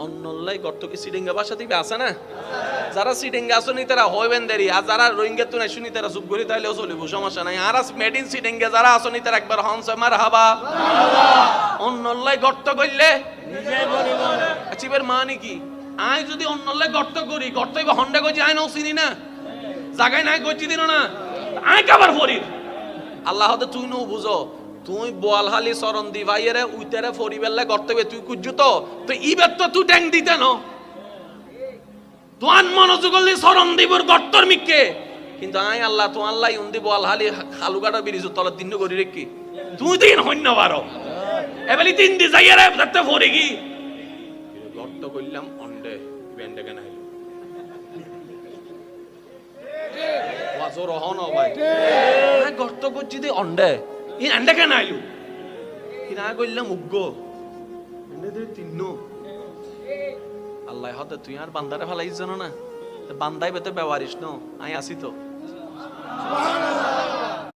অন্যলাই গর্ত কি সিডিঙ্গা ভাষা দিবে আছে না? যারা সিডিঙ্গা আসনি তারা হইবেন দেরি, আর যারা রোহিঙ্গা তো নাই শুনি তারা চুপ করি তাইলেও চলিব, সমস্যা নাই। আর মেড ইন সিডিঙ্গা যারা আসনি তারা একবার হনস মারহাবা। অন্যলাই গর্ত করলে চিবের মানে কি? আয় যদি অন্যলাই গর্ত করি, গর্ত হন্ডা করছি আয় নাও চিনি না, জায়গায় নাই করছি দিন না, আয় কাবার ফরির আল্লাহ হতে তুই নো বুঝো, তুই বোয়ালহালি চরণ দি ভাইয়েরে উইতারে ফরিবেললে গর্তবে তুই কুজ্জু তো ইবার তো তুই ট্যাং দিতে ন তোয়ান মনোযোগ করলি চরণ দিবর গর্তর মিককে, কিন্তু আয় আল্লাহ তো আল্লাহ উন্দি বোয়ালহালি খালুগাটা বিরিজ তলার দিন করি রে কি তুই দিন হইন্য বারো এবেলি তিন দি যাইয়ারে দেখতে ফরি কি গর্ত করলাম অন্ডে বেন্ডে কেন আইলো ওয়াজো রহন ভাই গর্ত করছি দি অন্ডে ই এন্ডে কেন আইলো ই না কইলাম উগ্গো এন্ডে দে তিন্নো আল্লাহ হতে তুই আর বান্দারে ফেলাইছ জানো না, বান্দাই বেতে ব্যবহারিস ন আই আসি তো।